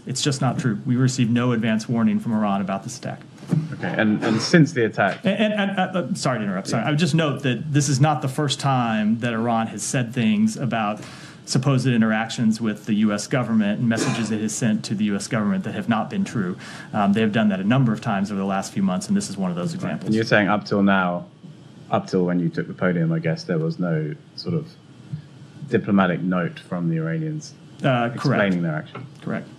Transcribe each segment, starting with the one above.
It's just not true. We received no advance warning from Iran about this attack. Okay, and since the attack... And sorry to interrupt. Sorry. I would just note that this is not the first time that Iran has said things about supposed interactions with the U.S. government and messages it has sent to the U.S. government that have not been true. They have done that a number of times over the last few months, and this is one of those examples. And you're saying up till now, up till when you took the podium, I guess, there was no sort of diplomatic note from the Iranians explaining their action. Correct.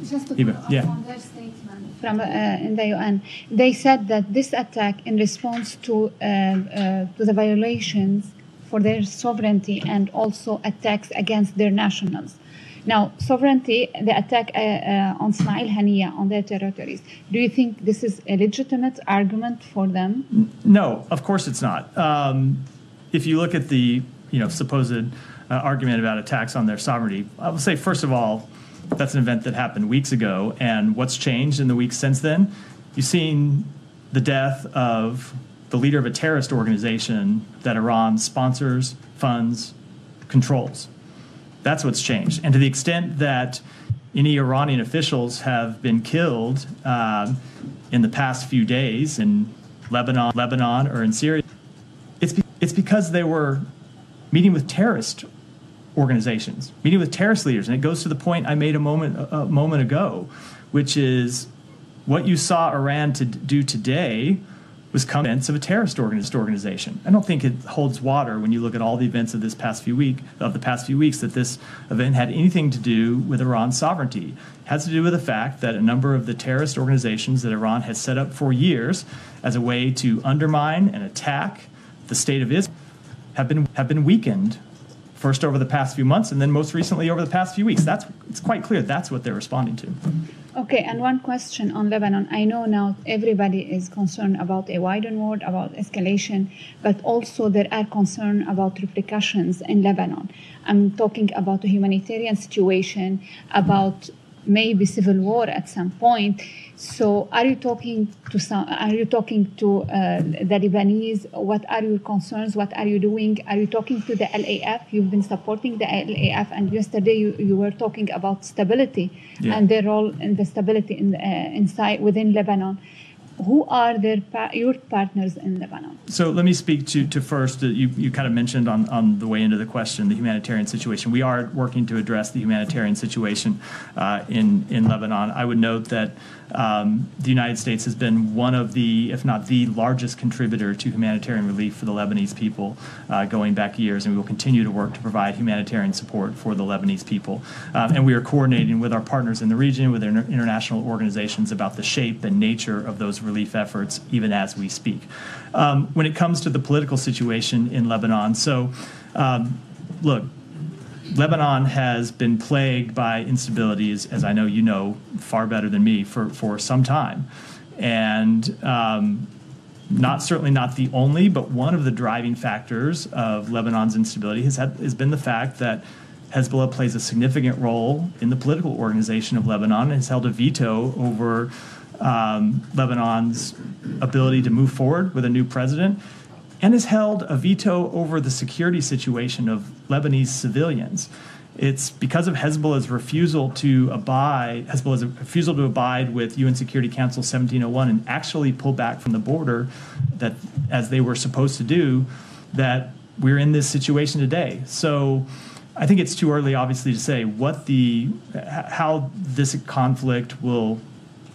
Just to follow up on their statement from in the UN, they said that this attack in response to the violations for their sovereignty and also attacks against their nationals. Now, sovereignty, the attack on Ismail Haniya on their territories, do you think this is a legitimate argument for them? No, of course it's not. If you look at the supposed argument about attacks on their sovereignty, I will say, first of all, that's an event that happened weeks ago, and what's changed in the weeks since then? You've seen the death of the leader of a terrorist organization that Iran sponsors, funds, controls. That's what's changed. And to the extent that any Iranian officials have been killed in the past few days in Lebanon or in Syria, it's because they were meeting with terrorist organizations, meeting with terrorist leaders. And it goes to the point I made a moment ago, which is what you saw Iran to do today was events of a terrorist organization. I don't think it holds water when you look at all the events of the past few weeks that this event had anything to do with Iran's sovereignty. It has to do with the fact that a number of the terrorist organizations that Iran has set up for years as a way to undermine and attack the state of Israel have been weakened. First over the past few months, and then most recently over the past few weeks. It's quite clear that's what they're responding to. Okay, and one question on Lebanon. I know now everybody is concerned about a wider war, about escalation, but also there are concerns about repercussions in Lebanon. I'm talking about the humanitarian situation, about maybe civil war at some point. So, are you talking to the Lebanese? What are your concerns? What are you doing? Are you talking to the LAF? You've been supporting the LAF, and yesterday you were talking about stability and their role in the stability inside within Lebanon. Who are your partners in Lebanon? So let me speak to first, you kind of mentioned on the way into the question, the humanitarian situation. We are working to address the humanitarian situation in Lebanon. I would note that the United States has been one of the, if not the largest contributor to humanitarian relief for the Lebanese people going back years, and we will continue to work to provide humanitarian support for the Lebanese people. And we are coordinating with our partners in the region, with international organizations about the shape and nature of those relief efforts, even as we speak. When it comes to the political situation in Lebanon, look, Lebanon has been plagued by instabilities, as I know you know far better than me, for some time. And certainly not the only, but one of the driving factors of Lebanon's instability has been the fact that Hezbollah plays a significant role in the political organization of Lebanon and has held a veto over Lebanon's ability to move forward with a new president, and has held a veto over the security situation of Lebanese civilians. It's because of Hezbollah's refusal to abide with UN Security Council 1701 and actually pull back from the border, that as they were supposed to do, that we're in this situation today. So I think it's too early, obviously, to say how this conflict will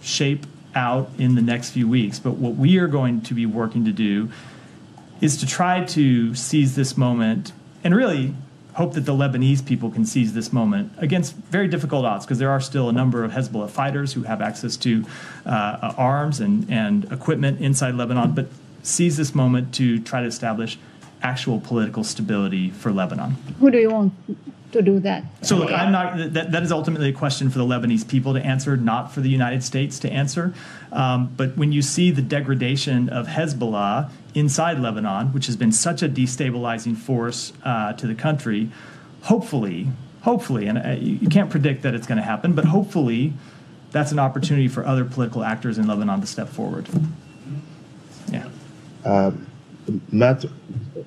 shape out in the next few weeks. But what we are going to be working to do is to try to seize this moment and really hope that the Lebanese people can seize this moment against very difficult odds, because there are still a number of Hezbollah fighters who have access to arms and equipment inside Lebanon, but seize this moment to try to establish actual political stability for Lebanon. Who do you want to do that? So look, that is ultimately a question for the Lebanese people to answer, not for the United States to answer. But when you see the degradation of Hezbollah inside Lebanon, which has been such a destabilizing force to the country, hopefully, and you can't predict that it's going to happen, but hopefully that's an opportunity for other political actors in Lebanon to step forward. Yeah. Matt,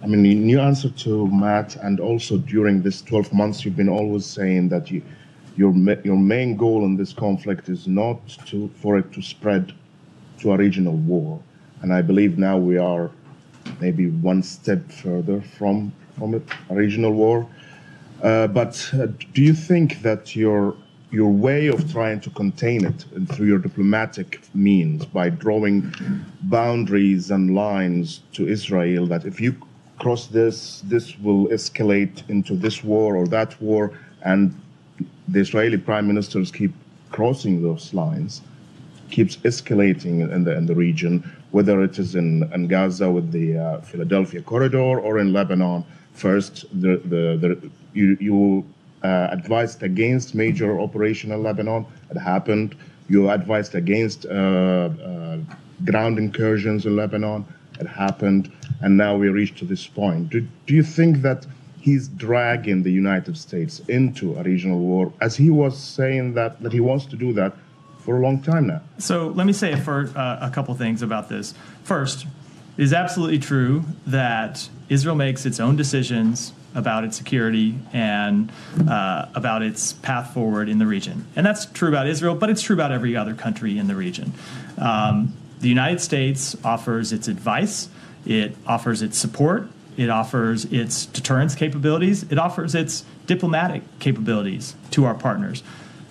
I mean, in your answer to Matt, and also during this 12 months, you've been always saying that your main goal in this conflict is not for it to spread to a regional war. And I believe now we are maybe one step further from it, a regional war. But do you think that your way of trying to contain it and through your diplomatic means, by drawing boundaries and lines to Israel, that if you cross this will escalate into this war or that war, and the Israeli prime ministers keep crossing those lines, keeps escalating in the region, whether it is in Gaza with the Philadelphia corridor or in Lebanon? First, you advised against major operation in Lebanon. It happened. You advised against ground incursions in Lebanon. It happened. And now we reached to this point. Do you think that he's dragging the United States into a regional war, as he was saying that he wants to do that for a long time now? So let me say a couple things about this. First, it is absolutely true that Israel makes its own decisions about its security and about its path forward in the region. And that's true about Israel, but it's true about every other country in the region. The United States offers its advice, it offers its support, it offers its deterrence capabilities, it offers its diplomatic capabilities to our partners.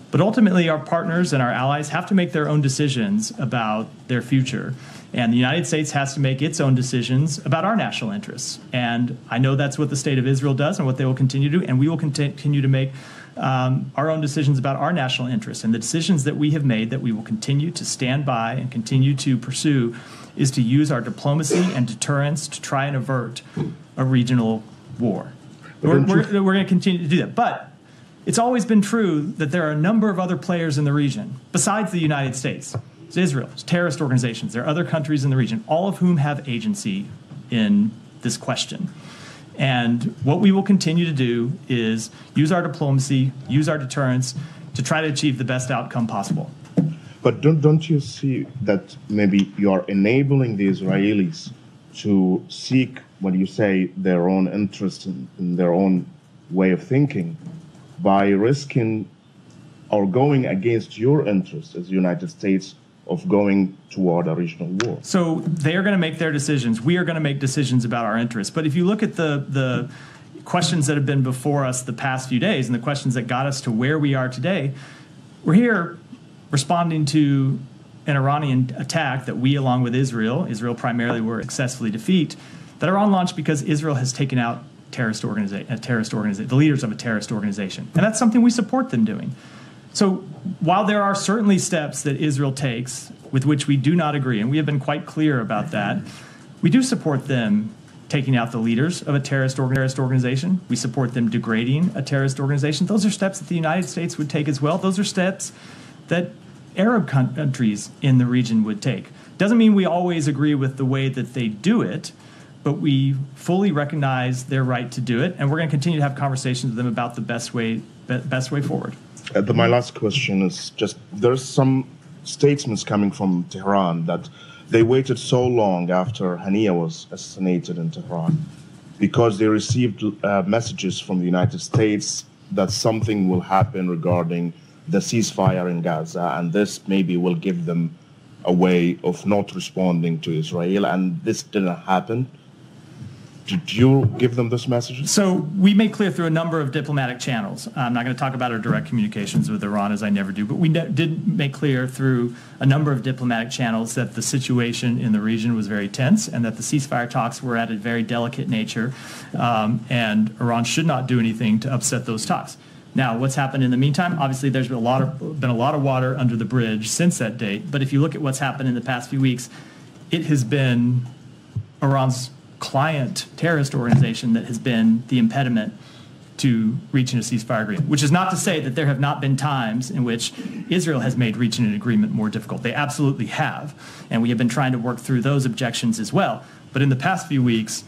But ultimately, our partners and our allies have to make their own decisions about their future. And the United States has to make its own decisions about our national interests. And I know that's what the state of Israel does and what they will continue to do. And we will continue to make our own decisions about our national interests. And the decisions that we have made that we will continue to stand by and continue to pursue is to use our diplomacy and deterrence to try and avert a regional war. We're going to continue to do that. But it's always been true that there are a number of other players in the region besides the United States. It's Israel, it's terrorist organizations, there are other countries in the region, all of whom have agency in this question. And what we will continue to do is use our diplomacy, use our deterrence to try to achieve the best outcome possible. But don't you see that maybe you are enabling the Israelis to seek, what you say, their own interest in their own way of thinking, by risking or going against your interest as the United States of going toward a regional war? So they are going to make their decisions. We are going to make decisions about our interests. But if you look at the questions that have been before us the past few days and the questions that got us to where we are today, we're here responding to an Iranian attack that we, along with Israel primarily, were successfully defeat, that Iran launched because Israel has taken out the leaders of a terrorist organization. And that's something we support them doing. So while there are certainly steps that Israel takes with which we do not agree, and we have been quite clear about that, we do support them taking out the leaders of a terrorist organization. We support them degrading a terrorist organization. Those are steps that the United States would take as well. Those are steps that Arab countries in the region would take. Doesn't mean we always agree with the way that they do it, but we fully recognize their right to do it, and we're going to continue to have conversations with them about the best way forward. My last question is just, there's some statements coming from Tehran that they waited so long after Haniya was assassinated in Tehran because they received messages from the United States that something will happen regarding the ceasefire in Gaza, and this maybe will give them a way of not responding to Israel, and this didn't happen. Did you give them this message? So we made clear through a number of diplomatic channels. I'm not going to talk about our direct communications with Iran, as I never do, but we did make clear through a number of diplomatic channels that the situation in the region was very tense and that the ceasefire talks were at a very delicate nature, and Iran should not do anything to upset those talks. Now, what's happened in the meantime? Obviously, there's been a lot of water under the bridge since that date. But if you look at what's happened in the past few weeks, it has been Iran's client terrorist organization that has been the impediment to reaching a ceasefire agreement, which is not to say that there have not been times in which Israel has made reaching an agreement more difficult. They absolutely have, and we have been trying to work through those objections as well. But in the past few weeks,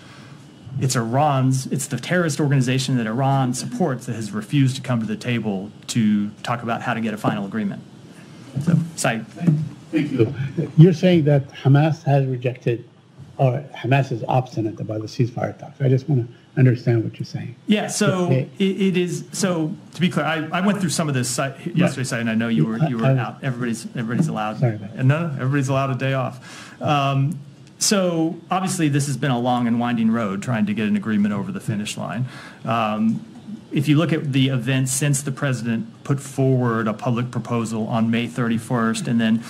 it's the terrorist organization that Iran supports that has refused to come to the table to talk about how to get a final agreement. So, Said. Thank you. You're saying that Hamas has rejected, or Hamas is obstinate about the ceasefire talks. I just want to understand what you're saying. Yeah, so it is. So to be clear, I went through some of this yesterday, and I know you were out. Everybody's allowed. Sorry about that. No, everybody's allowed a day off. So obviously, this has been a long and winding road trying to get an agreement over the finish line. If you look at the events since the president put forward a public proposal on May 31st, and then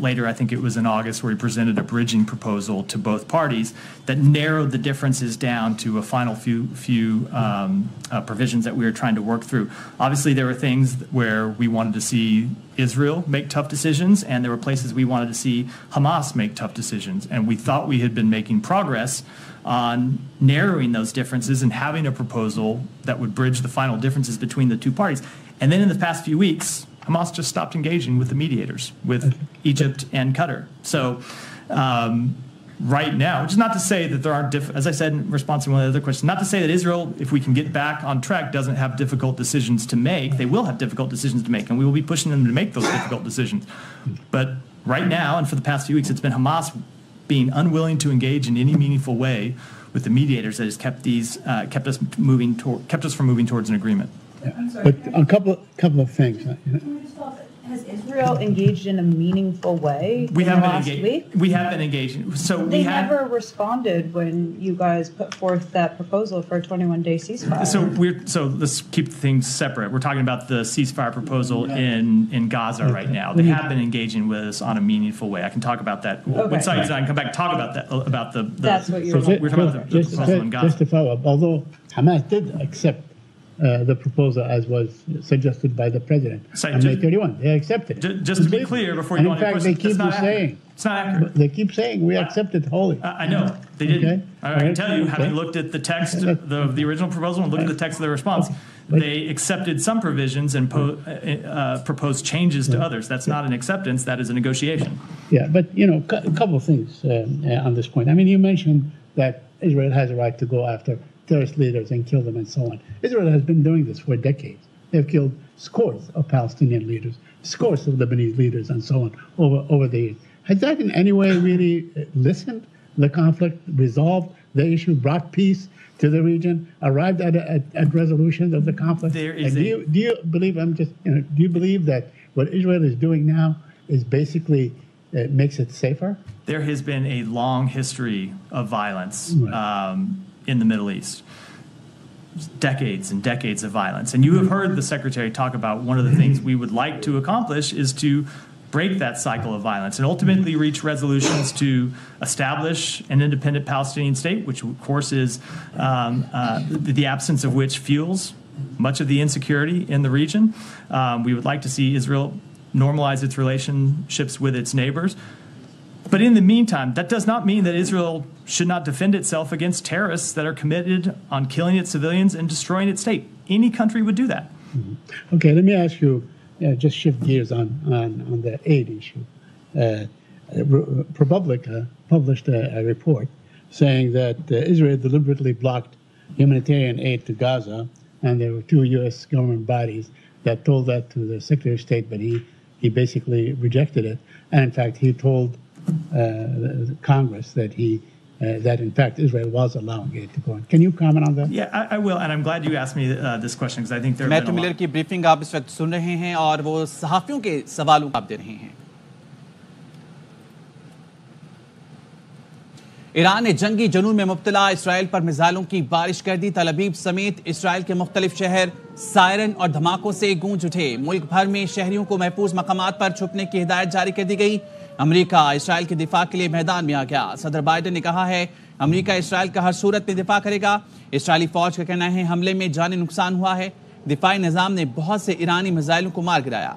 later, I think it was in August, where he presented a bridging proposal to both parties that narrowed the differences down to a final few provisions that we were trying to work through. Obviously, there were things where we wanted to see Israel make tough decisions, and there were places we wanted to see Hamas make tough decisions. And we thought we had been making progress on narrowing those differences and having a proposal that would bridge the final differences between the two parties. And then in the past few weeks, Hamas just stopped engaging with the mediators, with Egypt and Qatar. So right now, which is not to say that there aren't, as I said in response to one of the other questions, not to say that Israel, if we can get back on track, doesn't have difficult decisions to make. They will have difficult decisions to make, and we will be pushing them to make those difficult decisions. But right now, and for the past few weeks, it's been Hamas being unwilling to engage in any meaningful way with the mediators that has kept us from moving towards an agreement. Yeah. But a couple of things. Has Israel engaged in a meaningful way we have last been week? We have been engaging. So they never responded when you guys put forth that proposal for a 21-day ceasefire. So let's keep things separate. We're talking about the ceasefire proposal in Gaza right now. They have been engaging with us on a meaningful way. I can talk about that. When Saeed's on, I can come back and talk about that. That's what you're we're talking about the proposal in Gaza. Just to follow up, although Hamas did accept the proposal as was suggested by the president on May 31. They accepted it. Just to be clear, before you go on, in fact, they keep saying it's not accurate. They keep saying we accepted wholly. I know they didn't. Okay. I can tell you, having looked at the text of the original proposal and looked at the text of the response, they accepted some provisions and proposed changes to others. That's not an acceptance. That is a negotiation. Yeah, but a couple of things on this point. I mean, you mentioned that Israel has a right to go after terrorist leaders and kill them and so on. Israel has been doing this for decades. They've killed scores of Palestinian leaders, scores of Lebanese leaders and so on over the years. Has that in any way really lessened the conflict, resolved the issue, brought peace to the region, arrived at resolution of the conflict? There is do you believe, do you believe that what Israel is doing now is basically makes it safer? There has been a long history of violence. Right. In the Middle East. Decades and decades of violence. And you have heard the Secretary talk about one of the things we would like to accomplish is to break that cycle of violence and ultimately reach resolutions to establish an independent Palestinian state, which of course is the absence of which fuels much of the insecurity in the region. We would like to see Israel normalize its relationships with its neighbors. But in the meantime, that does not mean that Israel should not defend itself against terrorists that are committed on killing its civilians and destroying its state. Any country would do that. Mm-hmm. Okay, let me ask you, just shift gears on the aid issue. ProPublica published a report saying that Israel deliberately blocked humanitarian aid to Gaza, and there were two U.S. government bodies that told that to the Secretary of State, but he basically rejected it. And in fact, he told Congress that that in fact Israel was allowing aid to go in. Can you comment on that? Yeah, I will, and I'm glad you asked me this question because I think there. Matthew Miller की briefing आप इस वक्त सुन रहे हैं और वो सहाफियों के सवालों का आप दे रहे हैं। ईरान ने जंगी जुनून में मुब्तला इसराइल पर मिसाइलों की बारिश कर दी। तल अवीव समेत इसराइल के मुख्तलिफ शहर सायरन और धमाकों से गूंज उठे। मुल्क भर में शहरियों को महफूज मकामात पर छुपने की हिदायत जारी कर दी गई। अमेरिका इसराइल के दिफा के लिए मैदान में आ गया। सदर बाइडेन ने कहा है अमेरिका इसराइल का हर सूरत में दिफा करेगा। इसराइली फौज का कहना है हमले में जानी नुकसान हुआ है। दिफाई निजाम ने बहुत से ईरानी मिसाइलों को मार गिराया।